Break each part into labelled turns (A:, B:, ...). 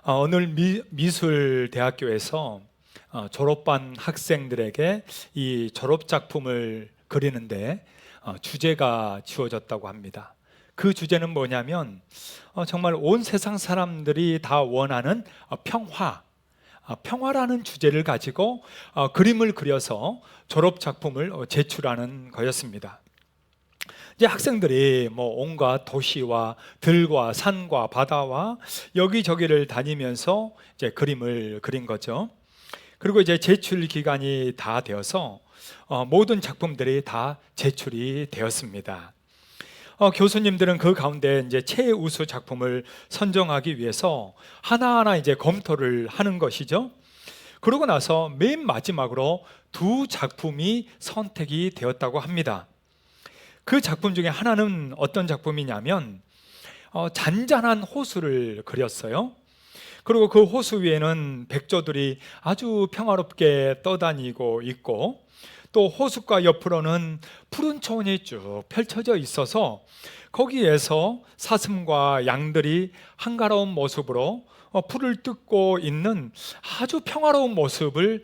A: 오늘 미술대학교에서 졸업반 학생들에게 이 졸업작품을 그리는데 주제가 주어졌다고 합니다. 그 주제는 뭐냐면 정말 온 세상 사람들이 다 원하는 평화라는 주제를 가지고 그림을 그려서 졸업작품을 제출하는 거였습니다. 이제 학생들이 온갖 도시와 들과 산과 바다와 여기저기를 다니면서 이제 그림을 그린 거죠. 그리고 이제 제출 기간이 다 되어서 모든 작품들이 다 제출이 되었습니다. 교수님들은 그 가운데 이제 최우수 작품을 선정하기 위해서 하나하나 이제 검토를 하는 것이죠. 그러고 나서 맨 마지막으로 두 작품이 선택이 되었다고 합니다. 그 작품 중에 하나는 어떤 작품이냐면 잔잔한 호수를 그렸어요. 그리고 그 호수 위에는 백조들이 아주 평화롭게 떠다니고 있고, 또 호숫가 옆으로는 푸른 초원이 쭉 펼쳐져 있어서 거기에서 사슴과 양들이 한가로운 모습으로 풀을 뜯고 있는 아주 평화로운 모습을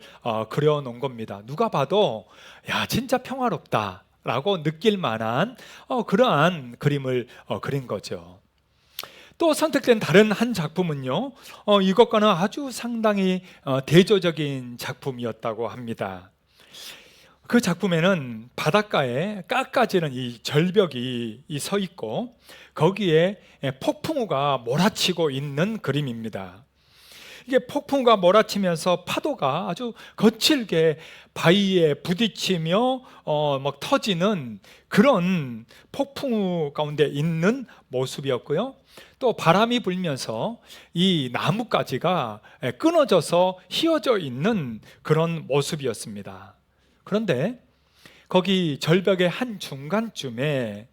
A: 그려놓은 겁니다. 누가 봐도 야, 진짜 평화롭다 라고 느낄 만한 그러한 그림을 그린 거죠. 또 선택된 다른 한 작품은요, 이것과는 아주 상당히 대조적인 작품이었다고 합니다. 그 작품에는 바닷가에 깎아지는 이 절벽이 서 있고 거기에 폭풍우가 몰아치고 있는 그림입니다. 이게 폭풍우가 몰아치면서 파도가 아주 거칠게 바위에 부딪히며 막 터지는 그런 폭풍우 가운데 있는 모습이었고요. 또 바람이 불면서 이 나뭇가지가 끊어져서 휘어져 있는 그런 모습이었습니다. 그런데 거기 절벽의 한 중간쯤에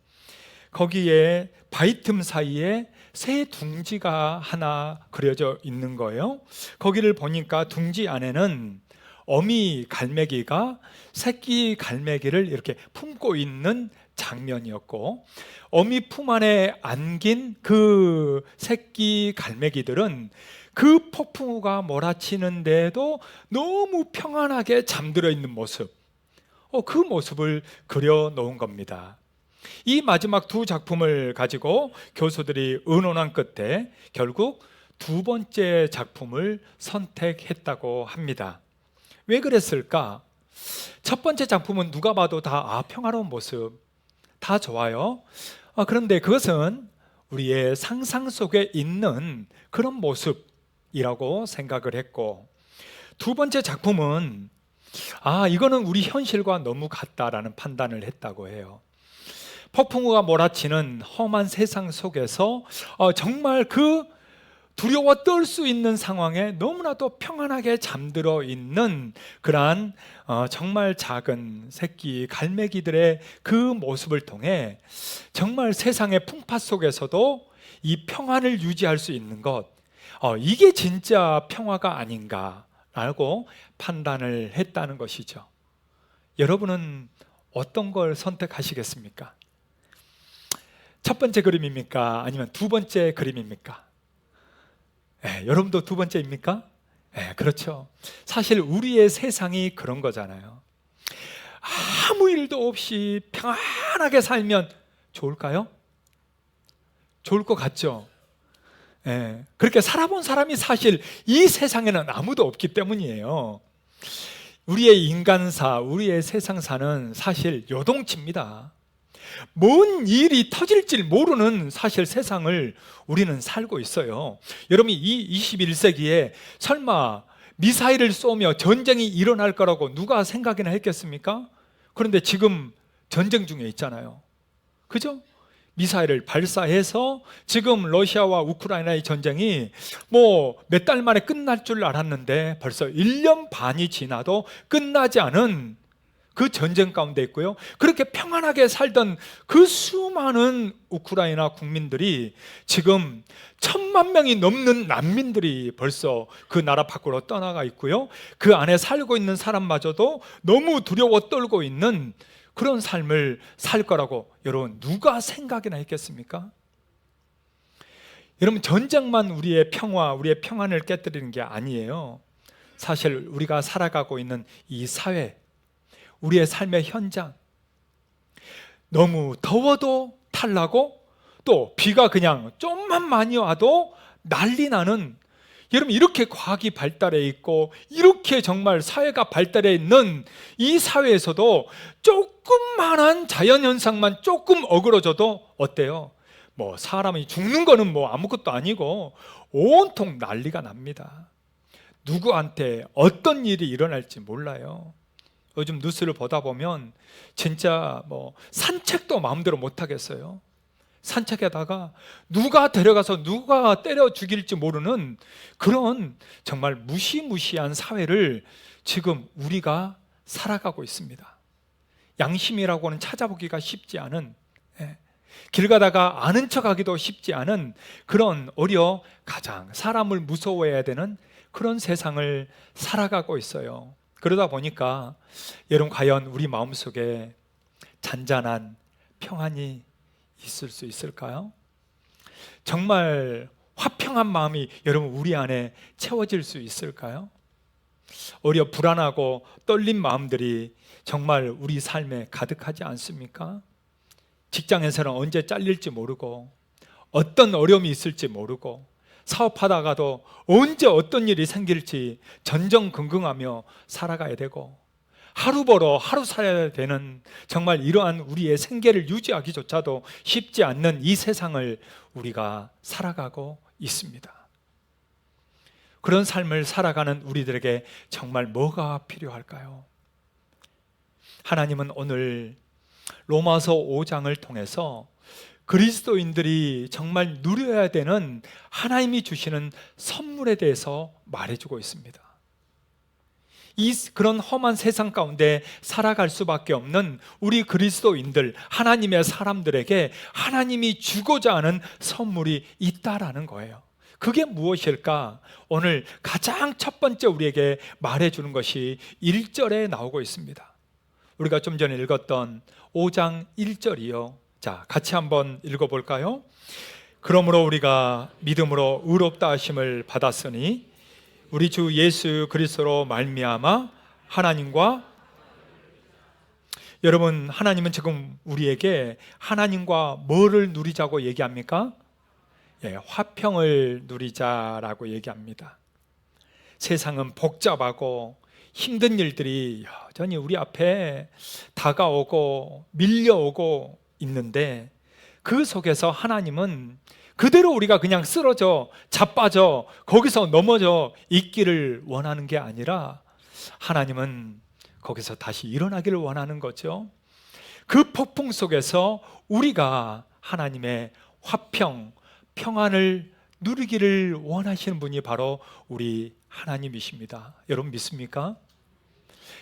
A: 거기에 바위 틈 사이에 새 둥지가 하나 그려져 있는 거예요. 거기를 보니까 둥지 안에는 어미 갈매기가 새끼 갈매기를 이렇게 품고 있는 장면이었고, 어미 품 안에 안긴 그 새끼 갈매기들은 그 폭풍우가 몰아치는데도 너무 평안하게 잠들어 있는 모습, 그 모습을 그려 놓은 겁니다. 이 마지막 두 작품을 가지고 교수들이 의논한 끝에 결국 두 번째 작품을 선택했다고 합니다. 왜 그랬을까? 첫 번째 작품은 누가 봐도 다 평화로운 모습, 다 좋아요. 그런데 그것은 우리의 상상 속에 있는 그런 모습이라고 생각을 했고, 두 번째 작품은 이거는 우리 현실과 너무 같다라는 판단을 했다고 해요. 폭풍우가 몰아치는 험한 세상 속에서 정말 그 두려워 떨 수 있는 상황에 너무나도 평안하게 잠들어 있는 그러한 정말 작은 새끼 갈매기들의 그 모습을 통해 정말 세상의 풍파 속에서도 이 평안을 유지할 수 있는 것, 이게 진짜 평화가 아닌가라고 판단을 했다는 것이죠. 여러분은 어떤 걸 선택하시겠습니까? 첫 번째 그림입니까? 아니면 두 번째 그림입니까? 여러분도 두 번째입니까? 그렇죠. 사실 우리의 세상이 그런 거잖아요. 아무 일도 없이 평안하게 살면 좋을까요? 좋을 것 같죠? 그렇게 살아본 사람이 사실 이 세상에는 아무도 없기 때문이에요. 우리의 인간사, 우리의 세상사는 사실 요동칩니다. 뭔 일이 터질지 모르는 사실 세상을 우리는 살고 있어요. 여러분이 이 21세기에 설마 미사일을 쏘며 전쟁이 일어날 거라고 누가 생각이나 했겠습니까? 그런데 지금 전쟁 중에 있잖아요. 그죠? 미사일을 발사해서 지금 러시아와 우크라이나의 전쟁이 몇 달 만에 끝날 줄 알았는데 벌써 1년 반이 지나도 끝나지 않은 그 전쟁 가운데 있고요. 그렇게 평안하게 살던 그 수많은 우크라이나 국민들이 지금 1,000만 명이 넘는 난민들이 벌써 그 나라 밖으로 떠나가 있고요. 그 안에 살고 있는 사람마저도 너무 두려워 떨고 있는 그런 삶을 살 거라고 여러분 누가 생각이나 했겠습니까? 여러분, 전쟁만 우리의 평화, 우리의 평안을 깨뜨리는 게 아니에요. 사실 우리가 살아가고 있는 이 사회, 우리의 삶의 현장, 너무 더워도 탈나고 또 비가 그냥 좀만 많이 와도 난리 나는, 여러분, 이렇게 과학이 발달해 있고 이렇게 정말 사회가 발달해 있는 이 사회에서도 조금만한 자연현상만 조금 어그러져도 어때요? 뭐 사람이 죽는 거는 뭐 아무것도 아니고 온통 난리가 납니다. 누구한테 어떤 일이 일어날지 몰라요. 요즘 뉴스를 보다 보면 진짜 뭐 산책도 마음대로 못 하겠어요. 산책에다가 누가 데려가서 누가 때려 죽일지 모르는 그런 정말 무시무시한 사회를 지금 우리가 살아가고 있습니다. 양심이라고는 찾아보기가 쉽지 않은, 길 가다가 아는 척하기도 쉽지 않은 그런, 오히려 가장 사람을 무서워해야 되는 그런 세상을 살아가고 있어요. 그러다 보니까 여러분, 과연 우리 마음속에 잔잔한 평안이 있을 수 있을까요? 정말 화평한 마음이 여러분 우리 안에 채워질 수 있을까요? 오히려 불안하고 떨린 마음들이 정말 우리 삶에 가득하지 않습니까? 직장에서는 언제 잘릴지 모르고 어떤 어려움이 있을지 모르고 사업하다가도 언제 어떤 일이 생길지 전전긍긍하며 살아가야 되고 하루 벌어 하루 살아야 되는, 정말 이러한 우리의 생계를 유지하기조차도 쉽지 않는 이 세상을 우리가 살아가고 있습니다. 그런 삶을 살아가는 우리들에게 정말 뭐가 필요할까요? 하나님은 오늘 로마서 5장을 통해서 그리스도인들이 정말 누려야 되는 하나님이 주시는 선물에 대해서 말해주고 있습니다. 그런 험한 세상 가운데 살아갈 수밖에 없는 우리 그리스도인들, 하나님의 사람들에게 하나님이 주고자 하는 선물이 있다라는 거예요. 그게 무엇일까? 오늘 가장 첫 번째 우리에게 말해주는 것이 1절에 나오고 있습니다. 우리가 좀 전에 읽었던 5장 1절이요. 자, 같이 한번 읽어볼까요? 그러므로 우리가 믿음으로 의롭다 하심을 받았으니 우리 주 예수 그리스도로 말미암아 하나님과, 여러분, 하나님은 지금 우리에게 하나님과 뭐를 누리자고 얘기합니까? 화평을 누리자라고 얘기합니다. 세상은 복잡하고 힘든 일들이 여전히 우리 앞에 다가오고 밀려오고 있는데, 그 속에서 하나님은 그대로 우리가 그냥 쓰러져 자빠져 거기서 넘어져 있기를 원하는 게 아니라, 하나님은 거기서 다시 일어나기를 원하는 거죠. 그 폭풍 속에서 우리가 하나님의 화평, 평안을 누리기를 원하시는 분이 바로 우리 하나님이십니다. 여러분 믿습니까?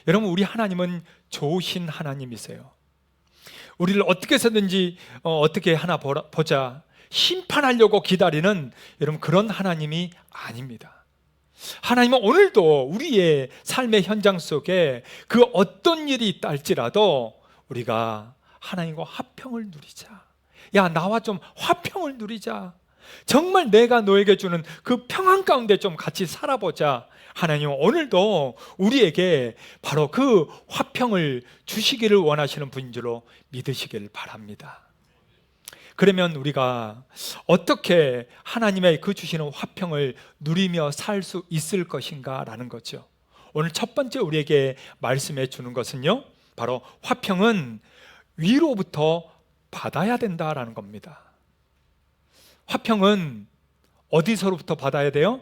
A: 여러분, 우리 하나님은 좋으신 하나님이세요. 우리를 어떻게 해서든지 어떻게 하나 보자, 심판하려고 기다리는 여러분 그런 하나님이 아닙니다. 하나님은 오늘도 우리의 삶의 현장 속에 그 어떤 일이 있다 할지라도 우리가 하나님과 화평을 누리자, 야 나와 좀 화평을 누리자, 정말 내가 너에게 주는 그 평안 가운데 좀 같이 살아보자. 하나님은 오늘도 우리에게 바로 그 화평을 주시기를 원하시는 분인 줄로 믿으시길 바랍니다. 그러면 우리가 어떻게 하나님의 그 주시는 화평을 누리며 살 수 있을 것인가 라는 거죠. 오늘 첫 번째 우리에게 말씀해 주는 것은요, 바로 화평은 위로부터 받아야 된다라는 겁니다. 화평은 어디서부터 받아야 돼요?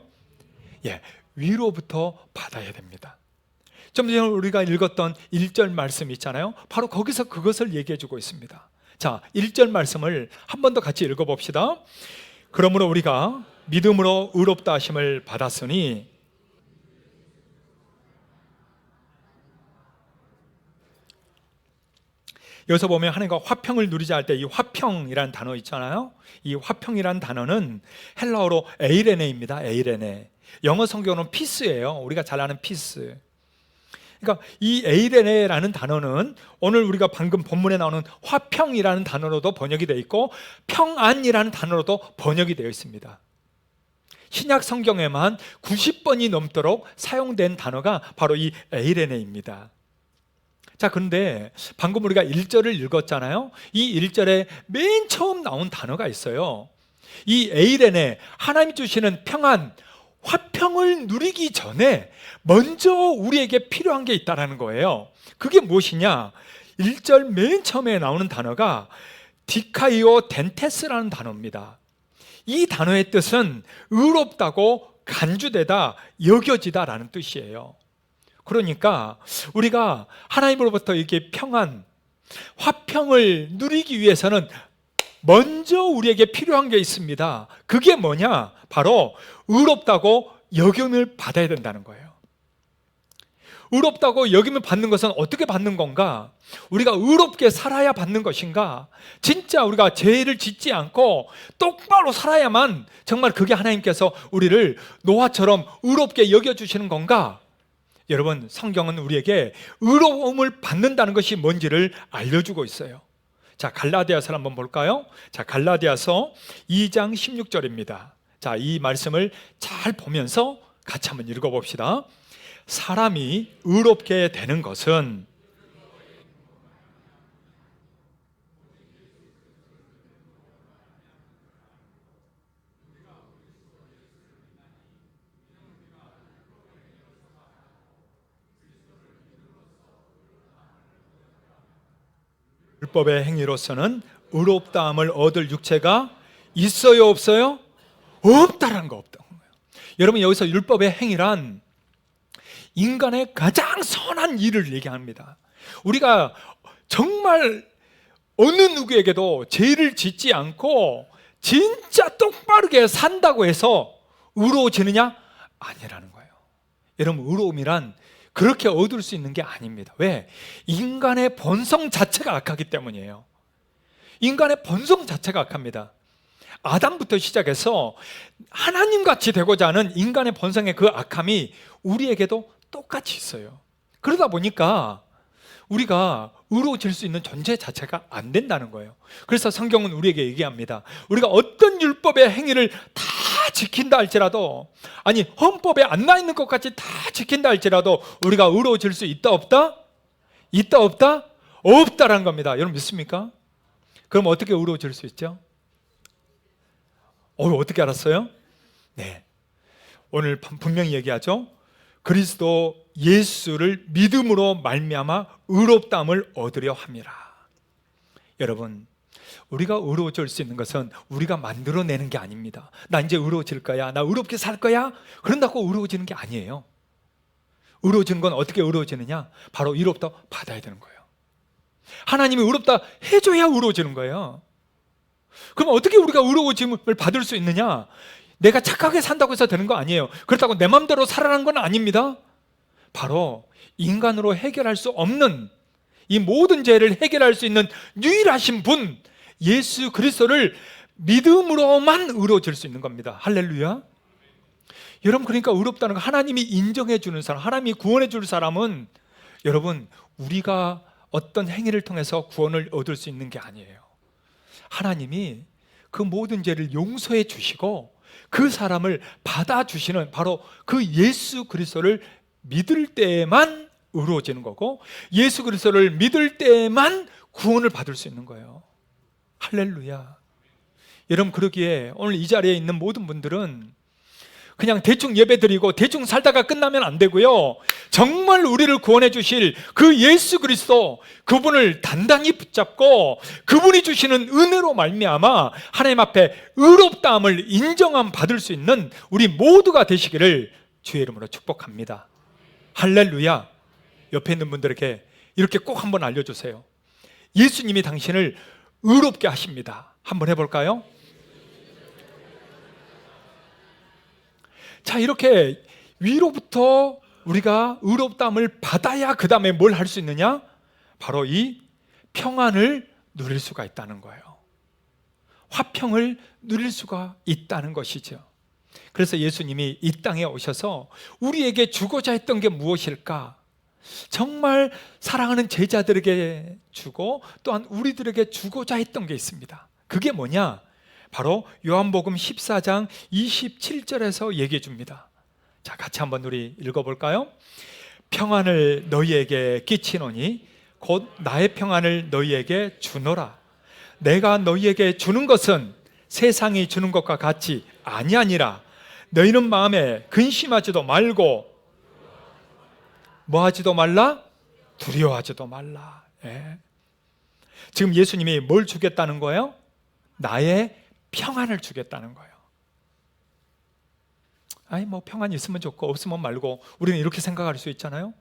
A: 위로부터 받아야 됩니다. 좀 전에 우리가 읽었던 1절 말씀 있잖아요. 바로 거기서 그것을 얘기해 주고 있습니다. 자, 1절 말씀을 한 번 더 같이 읽어봅시다. 그러므로 우리가 믿음으로 의롭다 하심을 받았으니, 여기서 보면 하나님과 화평을 누리자 할 때 이 화평이라는 단어 있잖아요. 이 화평이라는 단어는 헬라어로 에이레네입니다. 에이레네. 영어 성경은 피스예요. 우리가 잘 아는 피스. 그러니까 이 에이레네라는 단어는 오늘 우리가 방금 본문에 나오는 화평이라는 단어로도 번역이 되어 있고 평안이라는 단어로도 번역이 되어 있습니다. 신약 성경에만 90번이 넘도록 사용된 단어가 바로 이 에이레네입니다. 자, 그런데 방금 우리가 1절을 읽었잖아요. 이 1절에 맨 처음 나온 단어가 있어요. 이 에이레네, 하나님이 주시는 평안, 화평을 누리기 전에 먼저 우리에게 필요한 게 있다는 거예요. 그게 무엇이냐? 1절 맨 처음에 나오는 단어가 디카이오 덴테스라는 단어입니다. 이 단어의 뜻은 의롭다고 간주되다, 여겨지다라는 뜻이에요. 그러니까 우리가 하나님으로부터 이렇게 평안, 화평을 누리기 위해서는 먼저 우리에게 필요한 게 있습니다. 그게 뭐냐? 바로 의롭다고 여김을 받아야 된다는 거예요. 의롭다고 여김을 받는 것은 어떻게 받는 건가? 우리가 의롭게 살아야 받는 것인가? 진짜 우리가 죄를 짓지 않고 똑바로 살아야만 정말 그게 하나님께서 우리를 노아처럼 의롭게 여겨주시는 건가? 여러분, 성경은 우리에게 의로움을 받는다는 것이 뭔지를 알려주고 있어요. 자, 갈라디아서를 한번 볼까요? 자, 갈라디아서 2장 16절입니다. 자, 이 말씀을 잘 보면서 같이 한번 읽어봅시다. 사람이 의롭게 되는 것은 율법의 행위로서는 의롭다함을 얻을 육체가 있어요, 없어요? 없다라는 거, 없다는 거예요. 여러분, 여기서 율법의 행위란 인간의 가장 선한 일을 얘기합니다. 우리가 정말 어느 누구에게도 죄를 짓지 않고 진짜 똑바르게 산다고 해서 의로워지느냐? 아니라는 거예요. 여러분, 의로움이란 그렇게 얻을 수 있는 게 아닙니다. 왜? 인간의 본성 자체가 악하기 때문이에요. 인간의 본성 자체가 악합니다. 아담부터 시작해서 하나님같이 되고자 하는 인간의 본성의 그 악함이 우리에게도 똑같이 있어요. 그러다 보니까 우리가 의로워질 수 있는 존재 자체가 안 된다는 거예요. 그래서 성경은 우리에게 얘기합니다. 우리가 어떤 율법의 행위를 다 지킨다 할지라도, 아니 헌법에 안 나 있는 것 같이 다 지킨다 할지라도 우리가 의로워질 수 있다 없다? 있다 없다? 없다라는 겁니다. 여러분 믿습니까? 그럼 어떻게 의로워질 수 있죠? 어떻게 알았어요? 네, 오늘 분명히 얘기하죠. 그리스도 예수를 믿음으로 말미암아 의롭다함을 얻으려 함이라. 여러분, 우리가 의로워질 수 있는 것은 우리가 만들어내는 게 아닙니다. 나 이제 의로워질 거야, 나 의롭게 살 거야, 그런다고 의로워지는 게 아니에요. 의로워지는 건 어떻게 의로워지느냐? 바로 의롭다 받아야 되는 거예요. 하나님이 의롭다 해줘야 의로워지는 거예요. 그럼 어떻게 우리가 의로워짐을 받을 수 있느냐? 내가 착하게 산다고 해서 되는 거 아니에요. 그렇다고 내 마음대로 살아라는 건 아닙니다. 바로 인간으로 해결할 수 없는 이 모든 죄를 해결할 수 있는 유일하신 분 예수 그리스도를 믿음으로만 의로워질 수 있는 겁니다. 할렐루야. 여러분, 그러니까 의롭다는 거, 하나님이 인정해 주는 사람, 하나님이 구원해 줄 사람은 여러분, 우리가 어떤 행위를 통해서 구원을 얻을 수 있는 게 아니에요. 하나님이 그 모든 죄를 용서해 주시고 그 사람을 받아주시는 바로 그 예수 그리스도를 믿을 때에만 의로워지는 거고, 예수 그리스도를 믿을 때에만 구원을 받을 수 있는 거예요. 할렐루야. 여러분, 그러기에 오늘 이 자리에 있는 모든 분들은 그냥 대충 예배드리고 대충 살다가 끝나면 안 되고요, 정말 우리를 구원해 주실 그 예수 그리스도, 그분을 단단히 붙잡고 그분이 주시는 은혜로 말미암아 하나님 앞에 의롭다함을 인정함 받을 수 있는 우리 모두가 되시기를 주의 이름으로 축복합니다. 할렐루야. 옆에 있는 분들에게 이렇게 꼭 한번 알려주세요. 예수님이 당신을 의롭게 하십니다. 한번 해볼까요? 자, 이렇게 위로부터 우리가 의롭다함을 받아야 그 다음에 뭘 할 수 있느냐? 바로 이 평안을 누릴 수가 있다는 거예요. 화평을 누릴 수가 있다는 것이죠. 그래서 예수님이 이 땅에 오셔서 우리에게 주고자 했던 게 무엇일까? 정말 사랑하는 제자들에게 주고 또한 우리들에게 주고자 했던 게 있습니다. 그게 뭐냐? 바로 요한복음 14장 27절에서 얘기해 줍니다. 자, 같이 한번 우리 읽어볼까요? 평안을 너희에게 끼치노니 곧 나의 평안을 너희에게 주노라. 내가 너희에게 주는 것은 세상이 주는 것과 같이 아니하니라. 너희는 마음에 근심하지도 말고 뭐하지도 말라? 두려워하지도 말라. 예. 지금 예수님이 뭘 주겠다는 거예요? 나의 평안을 주겠다는 거예요. 아니 뭐 평안이 있으면 좋고 없으면 말고, 우리는 이렇게 생각할 수 있잖아요.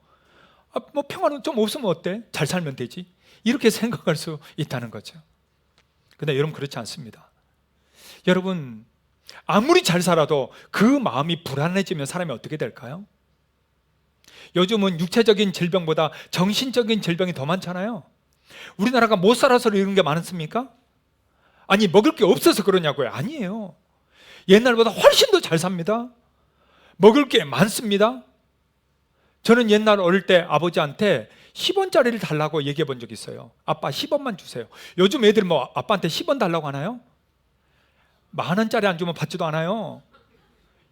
A: 뭐 평안은 좀 없으면 어때? 잘 살면 되지. 이렇게 생각할 수 있다는 거죠. 근데 여러분 그렇지 않습니다. 여러분 아무리 잘 살아도 그 마음이 불안해지면 사람이 어떻게 될까요? 요즘은 육체적인 질병보다 정신적인 질병이 더 많잖아요. 우리나라가 못 살아서 이런 게 많습니까? 아니 먹을 게 없어서 그러냐고요? 아니에요. 옛날보다 훨씬 더 잘 삽니다. 먹을 게 많습니다. 저는 옛날 어릴 때 아버지한테 10원짜리를 달라고 얘기해 본 적이 있어요. 아빠 10원만 주세요. 요즘 애들 뭐 아빠한테 10원 달라고 하나요? 10,000원짜리 안 주면 받지도 않아요.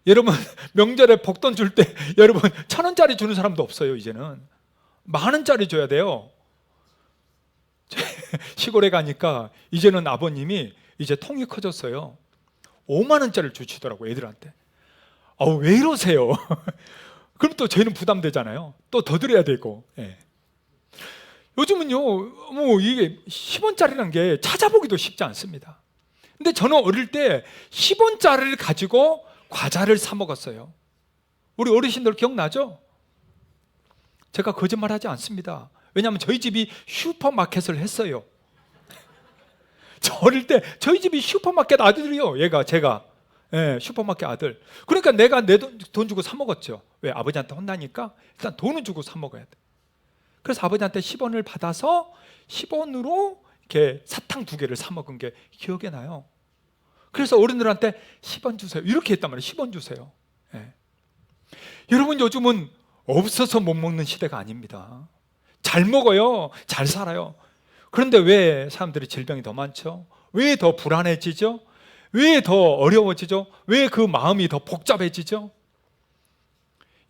A: 여러분 명절에 복돈 줄 때 여러분 1,000원짜리 주는 사람도 없어요. 이제는 10,000원짜리 줘야 돼요. 시골에 가니까 이제는 아버님이 이제 통이 커졌어요. 50,000원짜리를 주시더라고요, 애들한테. 왜 이러세요? 그럼 또 저희는 부담되잖아요. 또 더 드려야 되고. 예. 요즘은요, 뭐 이게 10원짜리라는 게 찾아보기도 쉽지 않습니다. 근데 저는 어릴 때 10원짜리를 가지고 과자를 사 먹었어요. 우리 어르신들 기억나죠? 제가 거짓말하지 않습니다. 왜냐하면 저희 집이 슈퍼마켓을 했어요. 저 어릴 때 저희 집이 슈퍼마켓 아들이요. 제가 슈퍼마켓 아들. 그러니까 내가 내 돈 주고 사 먹었죠. 왜? 아버지한테 혼나니까 일단 돈을 주고 사 먹어야 돼. 그래서 아버지한테 10원을 받아서 10원으로 이렇게 사탕 2개를 사 먹은 게 기억에 나요. 그래서 어른들한테 10원 주세요 이렇게 했단 말이에요. 10원 주세요. 예. 여러분 요즘은 없어서 못 먹는 시대가 아닙니다. 잘 먹어요. 잘 살아요. 그런데 왜 사람들이 질병이 더 많죠? 왜 더 불안해지죠? 왜 더 어려워지죠? 왜 그 마음이 더 복잡해지죠?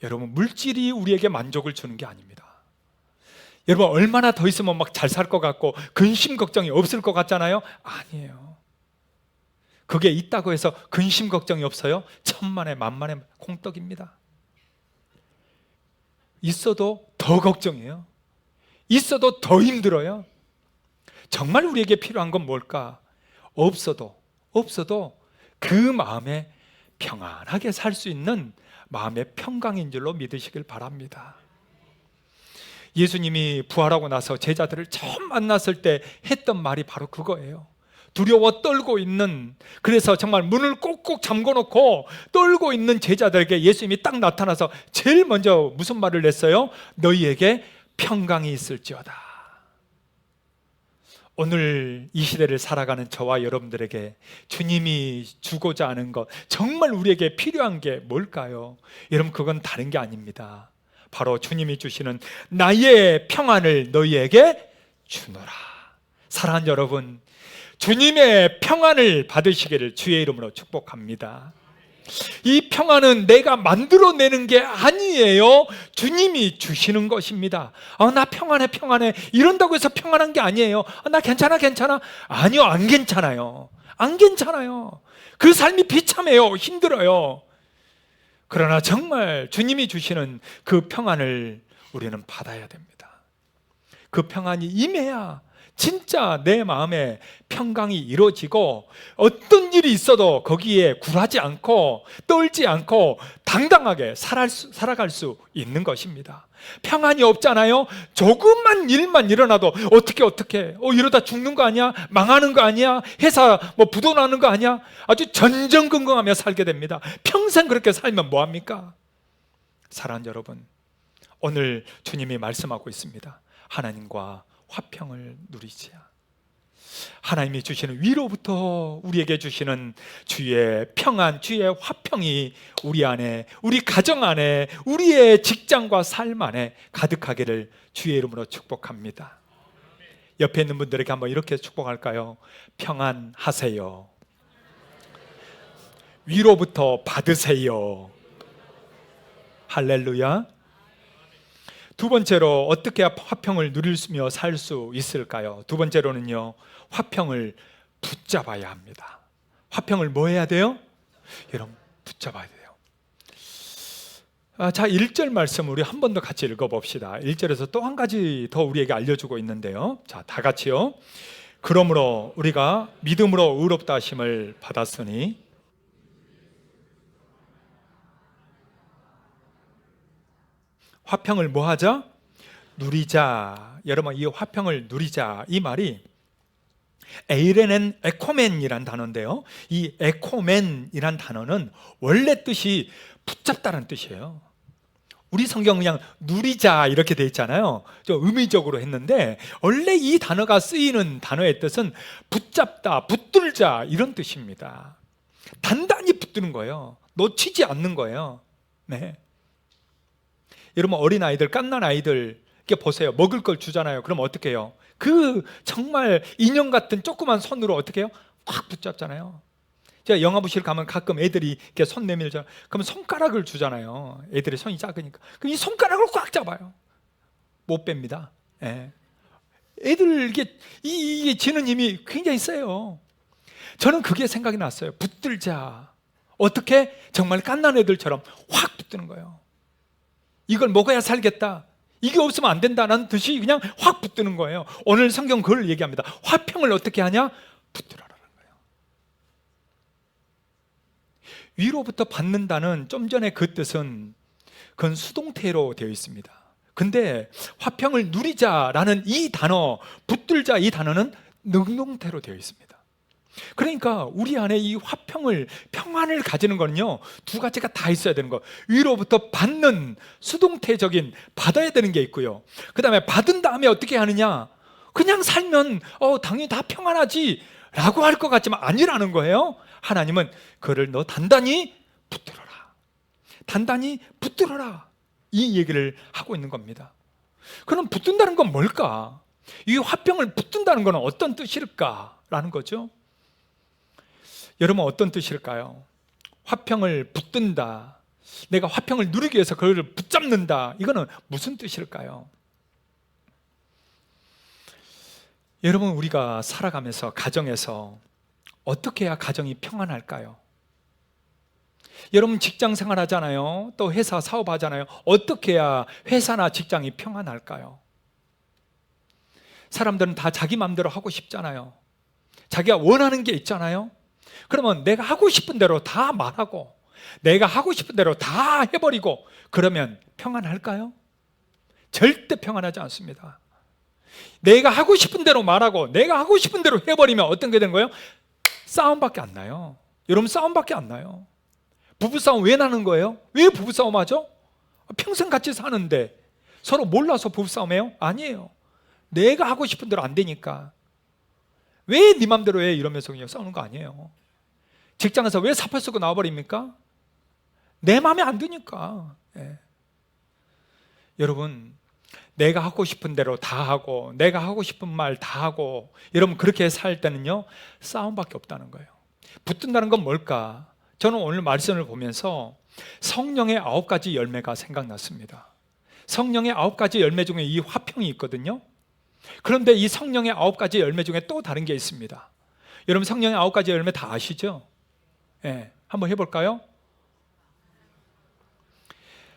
A: 여러분 물질이 우리에게 만족을 주는 게 아닙니다. 여러분 얼마나 더 있으면 막 잘 살 것 같고 근심 걱정이 없을 것 같잖아요. 아니에요. 그게 있다고 해서 근심 걱정이 없어요? 천만에 만만의 콩떡입니다. 있어도 더 걱정해요. 있어도 더 힘들어요. 정말 우리에게 필요한 건 뭘까? 없어도 그 마음에 평안하게 살 수 있는 마음의 평강인 줄로 믿으시길 바랍니다. 예수님이 부활하고 나서 제자들을 처음 만났을 때 했던 말이 바로 그거예요. 두려워 떨고 있는, 그래서 정말 문을 꼭꼭 잠궈놓고 떨고 있는 제자들에게 예수님이 딱 나타나서 제일 먼저 무슨 말을 냈어요? 너희에게 평강이 있을지어다. 오늘 이 시대를 살아가는 저와 여러분들에게 주님이 주고자 하는 것, 정말 우리에게 필요한 게 뭘까요? 여러분 그건 다른 게 아닙니다. 바로 주님이 주시는 나의 평안을 너희에게 주노라. 사랑하는 여러분, 주님의 평안을 받으시기를 주의 이름으로 축복합니다. 이 평안은 내가 만들어내는 게 아니에요. 주님이 주시는 것입니다. 나 평안해 이런다고 해서 평안한 게 아니에요. 나 괜찮아 아니요, 안 괜찮아요. 그 삶이 비참해요. 힘들어요. 그러나 정말 주님이 주시는 그 평안을 우리는 받아야 됩니다. 그 평안이 임해야 진짜 내 마음에 평강이 이루어지고 어떤 일이 있어도 거기에 굴하지 않고 떨지 않고 당당하게 살아갈 수 있는 것입니다. 평안이 없잖아요. 조그만 일만 일어나도 어떻게 이러다 죽는 거 아니야? 망하는 거 아니야? 회사 부도나는 거 아니야? 아주 전전긍긍하며 살게 됩니다. 평생 그렇게 살면 뭐합니까? 사랑하는 여러분, 오늘 주님이 말씀하고 있습니다. 하나님과 화평을 누리자. 하나님이 주시는 위로부터 우리에게 주시는 주의 평안, 주의 화평이 우리 안에, 우리 가정 안에, 우리의 직장과 삶 안에 가득하기를 주의 이름으로 축복합니다. 옆에 있는 분들에게 한번 이렇게 축복할까요? 평안하세요. 위로부터 받으세요. 할렐루야. 두 번째로 어떻게 화평을 누리며 살 수 있을까요? 두 번째로는요, 화평을 붙잡아야 합니다. 화평을 뭐 해야 돼요? 여러분, 붙잡아야 돼요. 자, 1절 말씀 우리 한 번 더 같이 읽어봅시다. 1절에서 또 한 가지 더 우리에게 알려주고 있는데요. 자, 다 같이요. 그러므로 우리가 믿음으로 의롭다 하심을 받았으니 화평을 뭐 하자? 누리자. 여러분, 이 화평을 누리자, 이 말이 에이레는 에코멘이란 단어인데요, 이 에코멘이란 단어는 원래 뜻이 붙잡다는 뜻이에요. 우리 성경 그냥 누리자 이렇게 돼 있잖아요. 좀 의미적으로 했는데 원래 이 단어가 쓰이는 단어의 뜻은 붙잡다, 붙들자 이런 뜻입니다. 단단히 붙드는 거예요. 놓치지 않는 거예요. 네. 여러분, 어린아이들, 갓난아이들 이렇게 보세요. 먹을 걸 주잖아요. 그럼 어떻게 해요? 그 정말 인형 같은 조그만 손으로 어떻게 해요? 꽉 붙잡잖아요. 제가 영화부실 가면 가끔 애들이 이렇게 손 내밀잖아요. 그러면 손가락을 주잖아요. 애들의 손이 작으니까. 그럼 이 손가락을 꽉 잡아요. 못 뺍니다. 예. 애들 이게 지는 힘이 굉장히 세요. 저는 그게 생각이 났어요. 붙들자. 어떻게? 정말 갓난 애들처럼 확 붙드는 거예요. 이걸 먹어야 살겠다, 이게 없으면 안 된다는 듯이 그냥 확 붙드는 거예요. 오늘 성경 그걸 얘기합니다. 화평을 어떻게 하냐? 붙들어라는 거예요. 위로부터 받는다는 좀 전에 그 뜻은 그건 수동태로 되어 있습니다. 근데 화평을 누리자라는 이 단어, 붙들자 이 단어는 능동태로 되어 있습니다. 그러니까 우리 안에 이 화평을, 평안을 가지는 거는요, 두 가지가 다 있어야 되는 거. 위로부터 받는 수동태적인 받아야 되는 게 있고요, 그 다음에 받은 다음에 어떻게 하느냐, 그냥 살면 당연히 다 평안하지 라고 할 것 같지만 아니라는 거예요. 하나님은 그를 너 단단히 붙들어라, 단단히 붙들어라, 이 얘기를 하고 있는 겁니다. 그럼 붙든다는 건 뭘까? 이 화평을 붙든다는 건 어떤 뜻일까라는 거죠. 여러분, 어떤 뜻일까요? 화평을 붙든다, 내가 화평을 누리기 위해서 그걸 붙잡는다, 이거는 무슨 뜻일까요? 여러분, 우리가 살아가면서 가정에서 어떻게 해야 가정이 평안할까요? 여러분, 직장 생활하잖아요. 또 회사 사업하잖아요. 어떻게 해야 회사나 직장이 평안할까요? 사람들은 다 자기 마음대로 하고 싶잖아요. 자기가 원하는 게 있잖아요. 그러면 내가 하고 싶은 대로 다 말하고 내가 하고 싶은 대로 다 해버리고 그러면 평안할까요? 절대 평안하지 않습니다. 내가 하고 싶은 대로 말하고 내가 하고 싶은 대로 해버리면 어떤 게 되는 거예요? 싸움밖에 안 나요. 여러분, 싸움밖에 안 나요. 부부싸움 왜 나는 거예요? 왜 부부싸움 하죠? 평생 같이 사는데 서로 몰라서 부부싸움해요? 아니에요. 내가 하고 싶은 대로 안 되니까. 왜 네 맘대로 해? 이러면서 그냥 싸우는 거 아니에요. 직장에서 왜 사표 쓰고 나와버립니까? 내 마음에 안 드니까. 예. 여러분, 내가 하고 싶은 대로 다 하고 내가 하고 싶은 말 다 하고 여러분, 그렇게 살 때는요, 싸움밖에 없다는 거예요. 붙든다는 건 뭘까? 저는 오늘 말씀을 보면서 성령의 9가지 열매가 생각났습니다. 성령의 9가지 열매 중에 이 화평이 있거든요. 그런데 이 성령의 9가지 열매 중에 또 다른 게 있습니다. 여러분, 성령의 9가지 열매 다 아시죠? 예, 한번 해볼까요?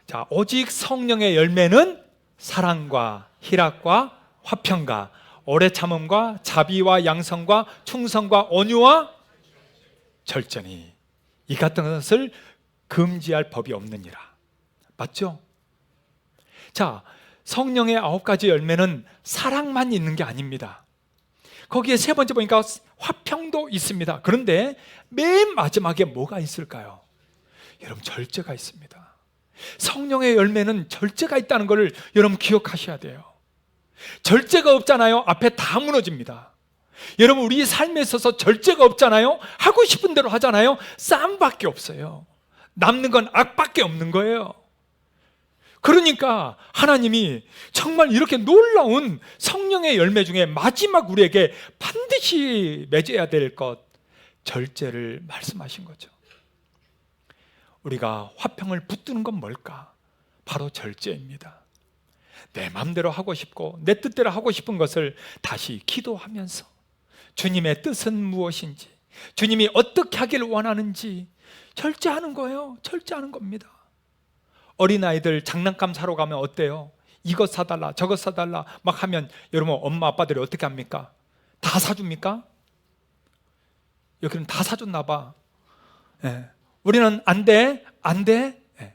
A: 자, 오직 성령의 열매는 사랑과 희락과 화평과 오래 참음과 자비와 양성과 충성과 온유와 절제니 이 같은 것을 금지할 법이 없느니라. 맞죠? 자, 성령의 9가지 열매는 사랑만 있는 게 아닙니다. 거기에 세 번째 보니까 화평도 있습니다. 그런데 맨 마지막에 뭐가 있을까요? 여러분, 절제가 있습니다. 성령의 열매는 절제가 있다는 것을 여러분 기억하셔야 돼요. 절제가 없잖아요. 앞에 다 무너집니다. 여러분, 우리 삶에 있어서 절제가 없잖아요. 하고 싶은 대로 하잖아요. 싸움밖에 없어요. 남는 건 악밖에 없는 거예요. 그러니까 하나님이 정말 이렇게 놀라운 성령의 열매 중에 마지막 우리에게 반드시 맺어야 될 것, 절제를 말씀하신 거죠. 우리가 화평을 붙드는 건 뭘까? 바로 절제입니다. 내 마음대로 하고 싶고 내 뜻대로 하고 싶은 것을 다시 기도하면서 주님의 뜻은 무엇인지, 주님이 어떻게 하기를 원하는지 절제하는 거예요. 절제하는 겁니다. 어린아이들 장난감 사러 가면 어때요? 이것 사달라 저것 사달라 막 하면 여러분, 엄마 아빠들이 어떻게 합니까? 다 사줍니까? 여기는 다 사줬나 봐. 예. 우리는 안 돼, 안 돼. 예.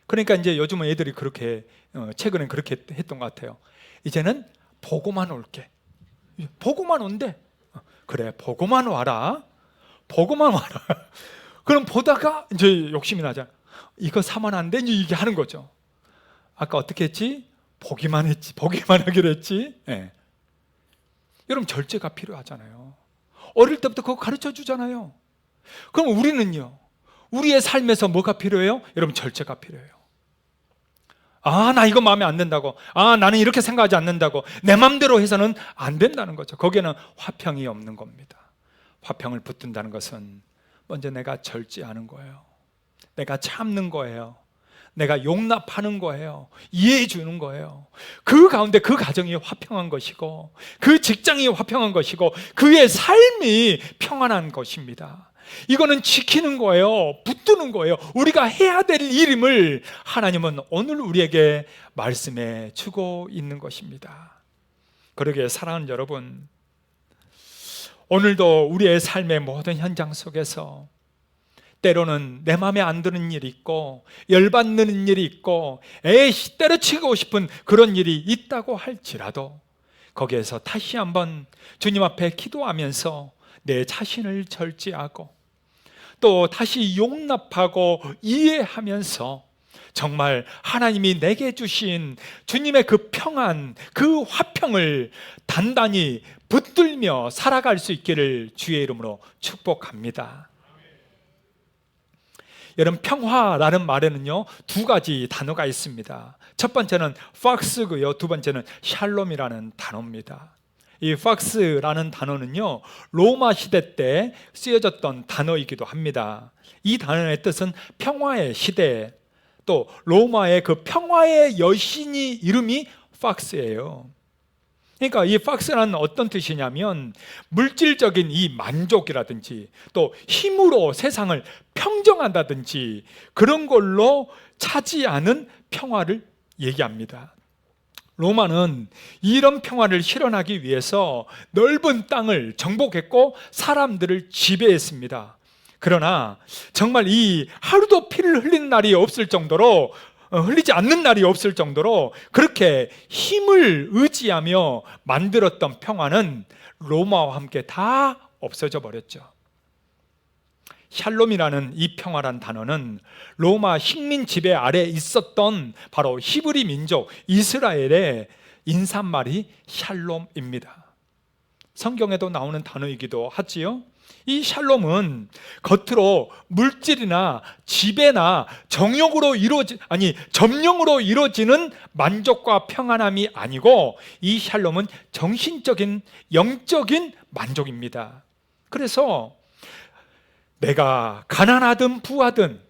A: 그러니까 이제 요즘은 애들이 그렇게 최근엔 그렇게 했던 것 같아요. 이제는 보고만 올게. 보고만 온대. 그래, 보고만 와라. 보고만 와라. 그럼 보다가 이제 욕심이 나잖아. 이거 사면 안 돼? 이게 하는 거죠. 아까 어떻게 했지? 보기만 했지. 보기만 하기로 했지. 예. 여러분, 절제가 필요하잖아요. 어릴 때부터 그거 가르쳐 주잖아요. 그럼 우리는요, 우리의 삶에서 뭐가 필요해요? 여러분, 절제가 필요해요. 아, 나 이거 마음에 안 든다고. 아, 나는 이렇게 생각하지 않는다고. 내 마음대로 해서는 안 된다는 거죠. 거기에는 화평이 없는 겁니다. 화평을 붙든다는 것은 먼저 내가 절제하는 거예요. 내가 참는 거예요. 내가 용납하는 거예요. 이해해 주는 거예요. 그 가운데 그 가정이 화평한 것이고, 그 직장이 화평한 것이고, 그의 삶이 평안한 것입니다. 이거는 지키는 거예요. 붙드는 거예요. 우리가 해야 될 일임을 하나님은 오늘 우리에게 말씀해 주고 있는 것입니다. 그러기에 사랑하는 여러분, 오늘도 우리의 삶의 모든 현장 속에서 때로는 내 마음에 안 드는 일이 있고, 열받는 일이 있고, 에이씨 때려치고 싶은 그런 일이 있다고 할지라도 거기에서 다시 한번 주님 앞에 기도하면서 내 자신을 절제하고 또 다시 용납하고 이해하면서 정말 하나님이 내게 주신 주님의 그 평안, 그 화평을 단단히 붙들며 살아갈 수 있기를 주의 이름으로 축복합니다. 여러분, 평화라는 말에는요, 두 가지 단어가 있습니다. 첫 번째는 팍스고요, 두 번째는 샬롬이라는 단어입니다. 이 팍스라는 단어는요, 로마 시대 때 쓰여졌던 단어이기도 합니다. 이 단어의 뜻은 평화의 시대, 또 로마의 그 평화의 여신이 이름이 팍스예요. 그러니까 이 팍스는 어떤 뜻이냐면 물질적인 이 만족이라든지 또 힘으로 세상을 평정한다든지 그런 걸로 차지하는 평화를 얘기합니다. 로마는 이런 평화를 실현하기 위해서 넓은 땅을 정복했고 사람들을 지배했습니다. 그러나 정말 이 하루도 피를 흘리는 날이 없을 정도로, 흘리지 않는 날이 없을 정도로 그렇게 힘을 의지하며 만들었던 평화는 로마와 함께 다 없어져 버렸죠. 샬롬이라는 이 평화란 단어는 로마 식민 지배 아래 있었던 바로 히브리 민족 이스라엘의 인사말이 샬롬입니다. 성경에도 나오는 단어이기도 하지요. 이 샬롬은 겉으로 물질이나 지배나 점령으로 이루어지는 만족과 평안함이 아니고, 이 샬롬은 정신적인, 영적인 만족입니다. 그래서 내가 가난하든 부하든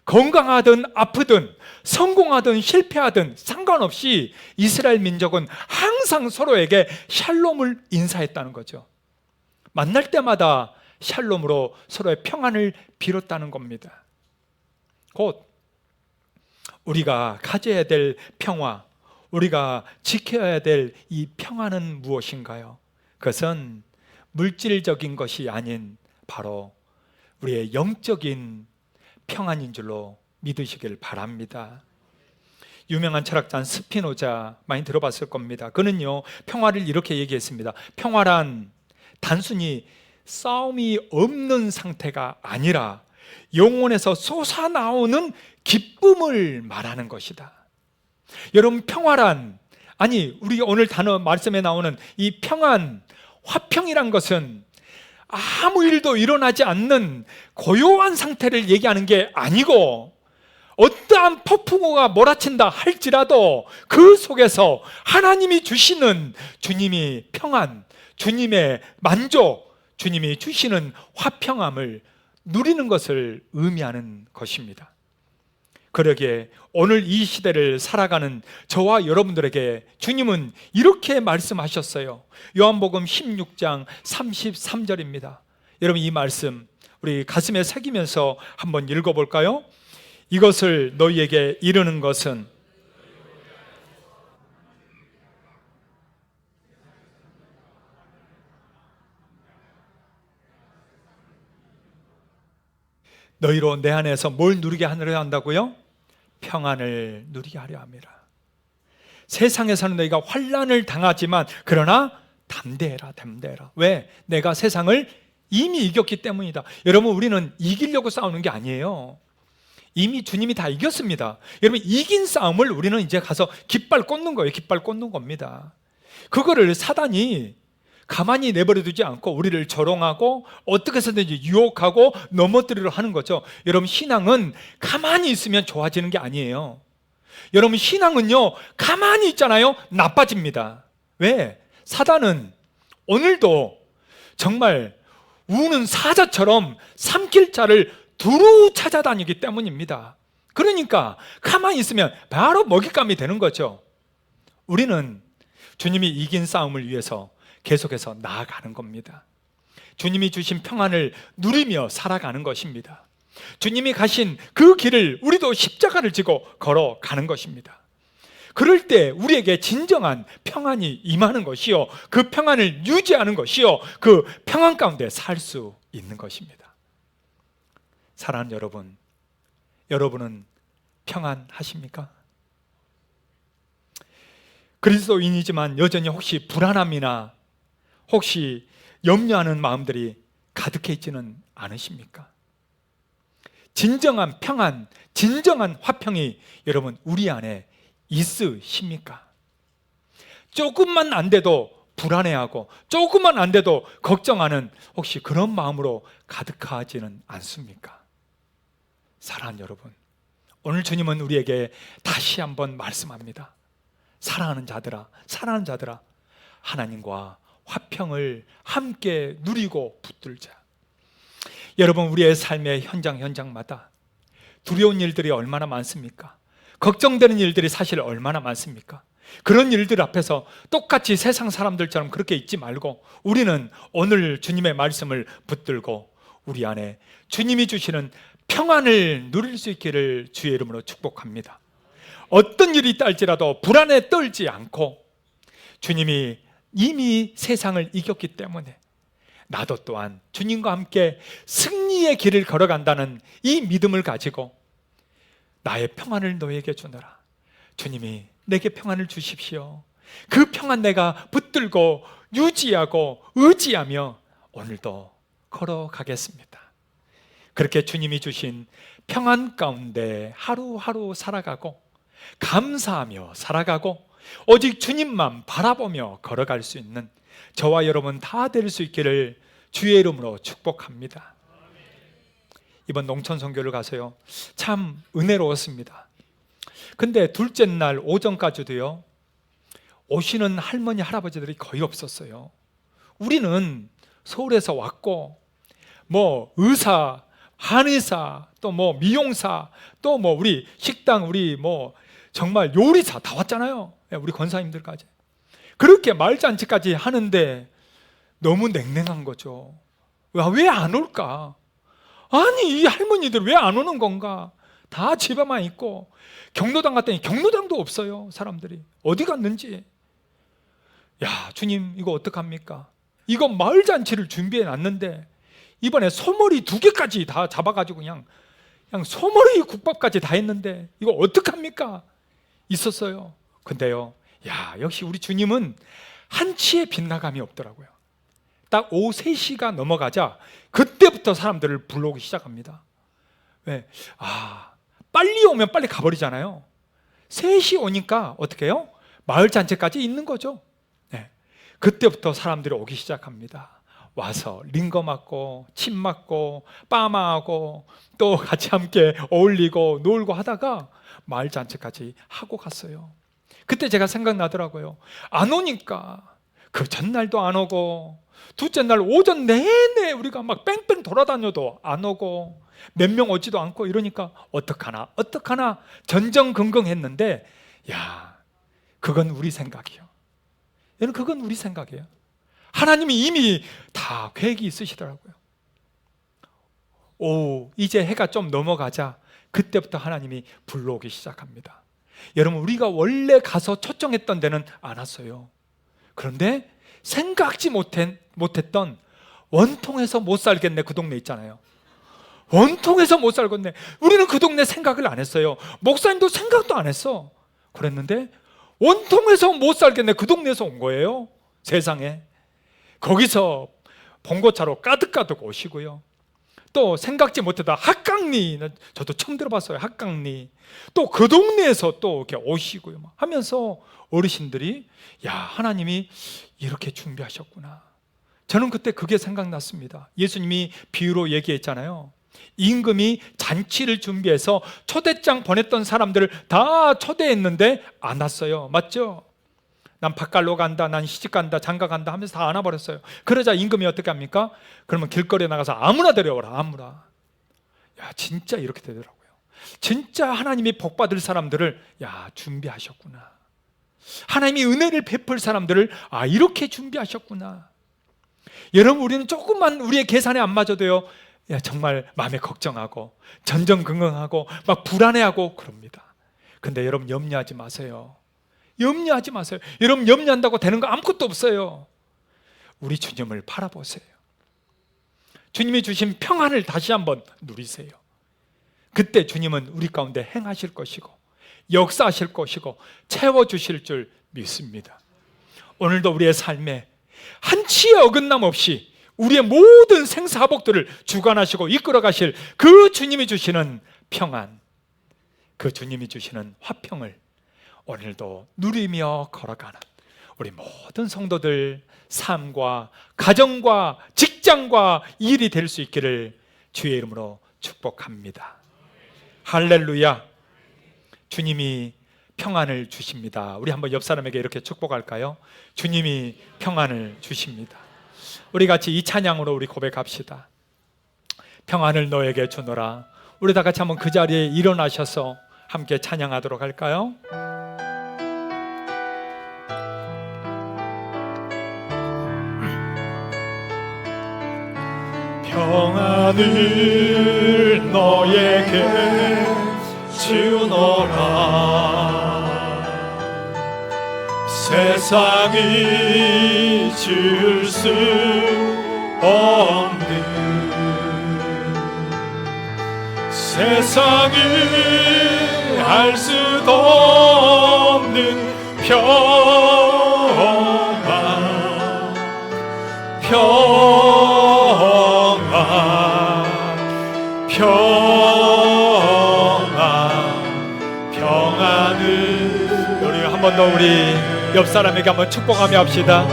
A: 건강하든 아프든 성공하든 실패하든 상관없이 이스라엘 민족은 항상 서로에게 샬롬을 인사했다는 거죠. 만날 때마다 샬롬으로 서로의 평안을 빌었다는 겁니다. 곧 우리가 가져야 될 평화, 우리가 지켜야 될 이 평안은 무엇인가요? 그것은 물질적인 것이 아닌 바로 우리의 영적인 평안인 줄로 믿으시길 바랍니다. 유명한 철학자 스피노자 많이 들어봤을 겁니다. 그는요, 평화를 이렇게 얘기했습니다. 평화란 단순히 싸움이 없는 상태가 아니라 영혼에서 솟아나오는 기쁨을 말하는 것이다. 여러분, 평화란, 우리 오늘 단어 말씀에 나오는 이 평안, 화평이란 것은 아무 일도 일어나지 않는 고요한 상태를 얘기하는 게 아니고, 어떠한 폭풍우가 몰아친다 할지라도 그 속에서 하나님이 주시는 주님이 평안, 주님의 만족, 주님이 주시는 화평함을 누리는 것을 의미하는 것입니다. 그러기에 오늘 이 시대를 살아가는 저와 여러분들에게 주님은 이렇게 말씀하셨어요. 요한복음 16장 33절입니다. 여러분, 이 말씀 우리 가슴에 새기면서 한번 읽어볼까요? 이것을 너희에게 이르는 것은 너희로 내 안에서 뭘 누리게 하려 한다고요? 평안을 누리게 하려 함이라. 세상에서는 너희가 환난을 당하지만 그러나 담대해라, 담대해라. 왜? 내가 세상을 이미 이겼기 때문이다. 여러분, 우리는 이기려고 싸우는 게 아니에요. 이미 주님이 다 이겼습니다. 여러분, 이긴 싸움을 우리는 이제 가서 깃발 꽂는 거예요. 깃발 꽂는 겁니다. 그거를 사단이 가만히 내버려 두지 않고 우리를 조롱하고 어떻게 해서든지 유혹하고 넘어뜨리려 하는 거죠. 여러분, 신앙은 가만히 있으면 좋아지는 게 아니에요. 여러분, 신앙은요, 가만히 있잖아요, 나빠집니다. 왜? 사단은 오늘도 정말 우는 사자처럼 삼킬 자를 두루 찾아다니기 때문입니다. 그러니까 가만히 있으면 바로 먹잇감이 되는 거죠. 우리는 주님이 이긴 싸움을 위해서 계속해서 나아가는 겁니다. 주님이 주신 평안을 누리며 살아가는 것입니다. 주님이 가신 그 길을 우리도 십자가를 지고 걸어가는 것입니다. 그럴 때 우리에게 진정한 평안이 임하는 것이요, 그 평안을 유지하는 것이요, 그 평안 가운데 살 수 있는 것입니다. 사랑하는 여러분, 여러분은 평안하십니까? 그리스도인이지만 여전히 혹시 불안함이나 혹시 염려하는 마음들이 가득해 있지는 않으십니까? 진정한 평안, 진정한 화평이 여러분 우리 안에 있으십니까? 조금만 안 돼도 불안해하고 조금만 안 돼도 걱정하는 혹시 그런 마음으로 가득하지는 않습니까? 사랑하는 여러분, 오늘 주님은 우리에게 다시 한번 말씀합니다. 사랑하는 자들아, 사랑하는 자들아, 하나님과 화평을 함께 누리고 붙들자. 여러분, 우리의 삶의 현장마다 두려운 일들이 얼마나 많습니까? 걱정되는 일들이 사실 얼마나 많습니까? 그런 일들 앞에서 똑같이 세상 사람들처럼 그렇게 있지 말고 우리는 오늘 주님의 말씀을 붙들고 우리 안에 주님이 주시는 평안을 누릴 수 있기를 주의 이름으로 축복합니다. 어떤 일이 있다 할지라도 불안에 떨지 않고 주님이 이미 세상을 이겼기 때문에 나도 또한 주님과 함께 승리의 길을 걸어간다는 이 믿음을 가지고 나의 평안을 너에게 주노라. 주님이 내게 평안을 주십시오. 그 평안 내가 붙들고 유지하고 의지하며 오늘도 걸어가겠습니다. 그렇게 주님이 주신 평안 가운데 하루하루 살아가고 감사하며 살아가고 오직 주님만 바라보며 걸어갈 수 있는 저와 여러분 다 될 수 있기를 주의 이름으로 축복합니다. 이번 농촌 선교를 가서요, 참 은혜로웠습니다. 근데 둘째 날 오전까지도요, 오시는 할머니 할아버지들이 거의 없었어요. 우리는 서울에서 왔고 뭐 의사, 한의사, 또 뭐 미용사, 또 뭐 우리 식당, 우리 뭐 정말 요리사 다 왔잖아요. 우리 권사님들까지. 그렇게 말잔치까지 하는데 너무 냉랭한 거죠. 왜 안 올까? 아니, 이 할머니들 왜 안 오는 건가? 다 집에만 있고 경로당 갔더니 경로당도 없어요. 사람들이 어디 갔는지. 야, 주님 이거 어떡합니까? 이거 마을잔치를 준비해 놨는데 이번에 소머리 2개까지 다 잡아가지고 그냥 소머리 국밥까지 다 했는데 이거 어떡합니까? 있었어요. 근데요, 야, 역시 우리 주님은 한치의 빗나감이 없더라고요. 딱 오후 3시가 넘어가자 그때부터 사람들을 불러오기 시작합니다. 왜? 빨리 오면 빨리 가버리잖아요. 3시 오니까 어떻게 해요? 마을 잔치까지 있는 거죠. 네. 그때부터 사람들이 오기 시작합니다. 와서 링거 맞고 침 맞고 빠마하고 또 같이 함께 어울리고 놀고 하다가 마을 잔치까지 하고 갔어요. 그때 제가 생각나더라고요. 안 오니까 그 전날도 안 오고 둘째 날 오전 내내 우리가 막 뺑뺑 돌아다녀도 안 오고 몇 명 오지도 않고 이러니까 어떡하나 전전긍긍했는데, 야, 그건 우리 생각이요. 여러분, 그건 우리 생각이에요. 하나님이 이미 다 계획이 있으시더라고요. 이제 해가 좀 넘어가자 그때부터 하나님이 불러오기 시작합니다. 여러분, 우리가 원래 가서 초청했던 데는 안 왔어요. 그런데 생각지 못했던 원통에서 못 살겠네, 그 동네 있잖아요. 원통에서 못 살겠네. 우리는 그 동네 생각을 안 했어요. 목사님도 생각도 안 했어. 그랬는데 원통에서 못 살겠네, 그 동네에서 온 거예요. 세상에. 거기서 봉고차로 가득가득 오시고요. 또 생각지 못했다 학강리, 저도 처음 들어봤어요. 학강리. 또 그 동네에서 또 이렇게 오시고요 하면서 어르신들이, 야, 하나님이 이렇게 준비하셨구나. 저는 그때 그게 생각났습니다. 예수님이 비유로 얘기했잖아요. 임금이 잔치를 준비해서 초대장 보냈던 사람들을 다 초대했는데 안 왔어요. 맞죠? 난 밭갈로 간다, 난 시집 간다, 장가 간다 하면서 다 안아버렸어요. 그러자 임금이 어떻게 합니까? 그러면 길거리에 나가서 아무나 데려오라, 아무나. 야, 진짜 이렇게 되더라고요. 진짜 하나님이 복받을 사람들을, 야, 준비하셨구나. 하나님이 은혜를 베풀 사람들을, 이렇게 준비하셨구나. 여러분, 우리는 조금만 우리의 계산에 안 맞아도요, 야, 정말 마음에 걱정하고 전전긍긍하고 막 불안해하고 그럽니다. 근데 여러분, 염려하지 마세요. 염려하지 마세요. 여러분, 염려한다고 되는 거 아무것도 없어요. 우리 주님을 바라보세요. 주님이 주신 평안을 다시 한번 누리세요. 그때 주님은 우리 가운데 행하실 것이고 역사하실 것이고 채워주실 줄 믿습니다. 오늘도 우리의 삶에 한치의 어긋남 없이 우리의 모든 생사복들을 주관하시고 이끌어가실 그 주님이 주시는 평안, 그 주님이 주시는 화평을 오늘도 누리며 걸어가는 우리 모든 성도들 삶과 가정과 직장과 일이 될 수 있기를 주의 이름으로 축복합니다. 할렐루야. 주님이 평안을 주십니다. 우리 한번 옆 사람에게 이렇게 축복할까요? 주님이 평안을 주십니다. 우리 같이 이 찬양으로 우리 고백합시다. 평안을 너에게 주노라. 우리 다 같이 한번 그 자리에 일어나셔서 함께 찬양하도록 할까요? 평안을 너에게 주노라. 세상이 줄 수 없는, 세상이 알 수도 없는 평안, 평안을 우리 한 번 더 우리 옆 사람에게 한번 축복하며 합시다.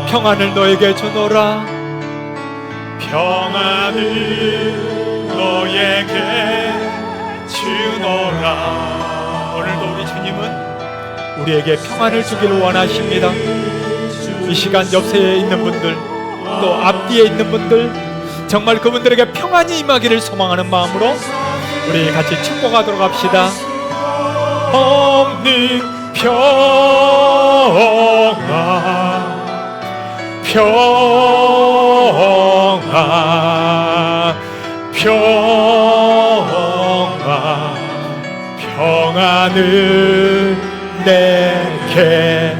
A: 평안을 너에게 주노라. 평안을 너에게 주노라. 오늘도 우리 주님은 우리에게 평안을 주기를 원하십니다. 이 시간 옆에 있는 분들, 또 앞뒤에 있는 분들, 정말 그분들에게 평안이 임하기를 소망하는 마음으로 우리 같이 축복하도록 합시다. 없는 평안, 평안을 내게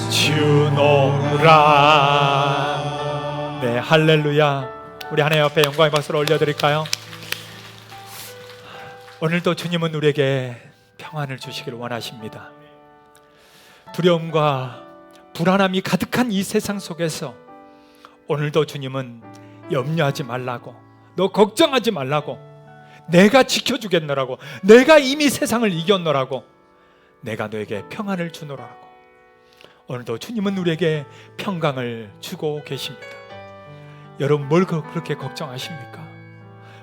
A: 주노라. 네, 할렐루야. 우리 하나님 앞에 영광의 박수를 올려드릴까요? 오늘도 주님은 우리에게 평안을 주시기를 원하십니다. 두려움과 불안함이 가득한 이 세상 속에서 오늘도 주님은 염려하지 말라고, 너 걱정하지 말라고, 내가 지켜주겠노라고, 내가 이미 세상을 이겼노라고, 내가 너에게 평안을 주노라고. 오늘도 주님은 우리에게 평강을 주고 계십니다. 여러분, 뭘 그렇게 걱정하십니까?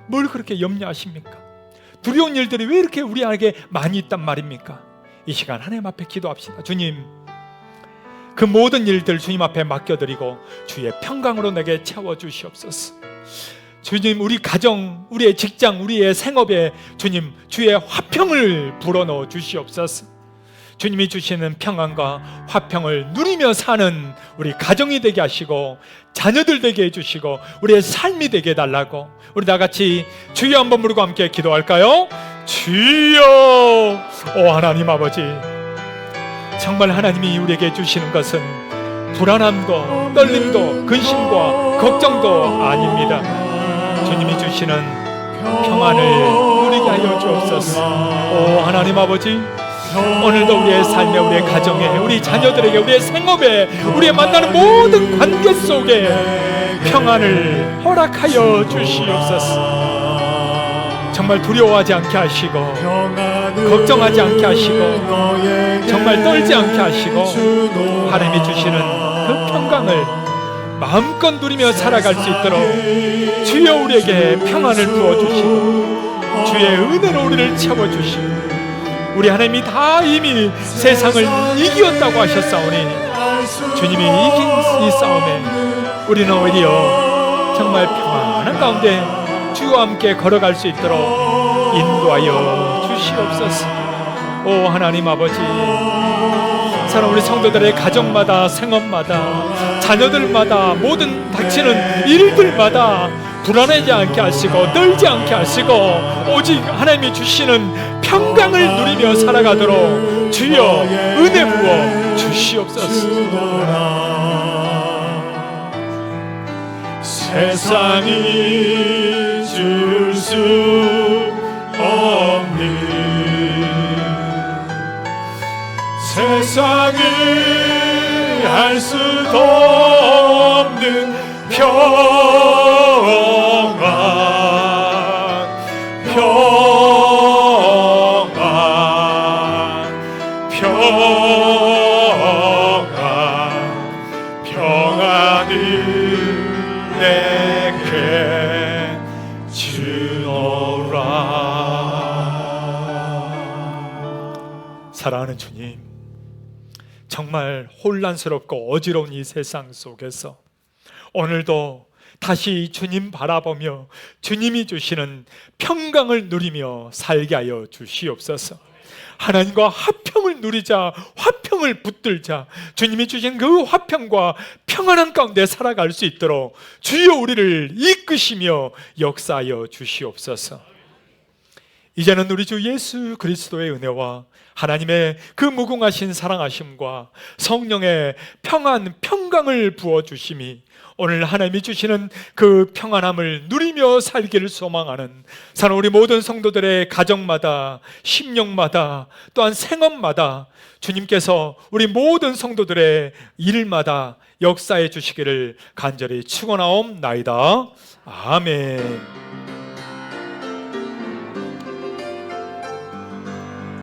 A: 뭘 그렇게 염려하십니까? 두려운 일들이 왜 이렇게 우리에게 많이 있단 말입니까? 이 시간 하나님 앞에 기도합시다. 주님, 그 모든 일들 주님 앞에 맡겨드리고 주의 평강으로 내게 채워주시옵소서. 주님, 우리 가정, 우리의 직장, 우리의 생업에 주님 주의 화평을 불어넣어 주시옵소서. 주님이 주시는 평안과 화평을 누리며 사는 우리 가정이 되게 하시고 자녀들 되게 해주시고 우리의 삶이 되게 해달라고, 우리 다같이 주여 한번 부르고 함께 기도할까요? 주여. 오 하나님 아버지, 정말 하나님이 우리에게 주시는 것은 불안함도 떨림도 근심과 걱정도 아닙니다. 주님이 주시는 평안을 누리게 하여 주옵소서. 오 하나님 아버지, 오늘도 우리의 삶에, 우리의 가정에, 우리 자녀들에게, 우리의 생업에, 우리의 만나는 모든 관계 속에 평안을 허락하여 주시옵소서. 정말 두려워하지 않게 하시고 걱정하지 않게 하시고 정말 떨지 않게 하시고 하나님이 주시는 그 평강을 마음껏 누리며 살아갈 수 있도록 주여 우리에게 평안을 부어주시고 주의 은혜로 우리를 채워주시고, 우리 하나님이 다 이미 세상을 이기었다고 하셨사오니 주님이 이긴 이 싸움에 우리는 오히려 정말 평안한 가운데 주와 함께 걸어갈 수 있도록 인도하여 주시옵소서. 오 하나님 아버지, 사랑 우리 성도들의 가정마다, 생업마다, 자녀들마다, 모든 닥치는 일들마다 불안하지 않게 하시고 떨지 않게 하시고 오직 하나님이 주시는 평강을 누리며 살아가도록 주여 은혜 부어 주시옵소서.
B: 세상이 줄 수 없는, 세상이 할 수도 없는 평안, 평안을 내게 주노라.
A: 사랑하는 주님, 정말 혼란스럽고 어지러운 이 세상 속에서 오늘도 다시 주님 바라보며 주님이 주시는 평강을 누리며 살게 하여 주시옵소서. 하나님과 화평을 누리자, 화평을 붙들자, 주님이 주신 그 화평과 평안한 가운데 살아갈 수 있도록 주여 우리를 이끄시며 역사하여 주시옵소서. 이제는 우리 주 예수 그리스도의 은혜와 하나님의 그 무궁하신 사랑하심과 성령의 평안, 평강을 부어주심이 오늘 하나님이 주시는 그 평안함을 누리며 살기를 소망하는 사랑 우리 모든 성도들의 가정마다, 심령마다, 또한 생업마다 주님께서 우리 모든 성도들의 일마다 역사해 주시기를 간절히 축원하옵나이다. 아멘.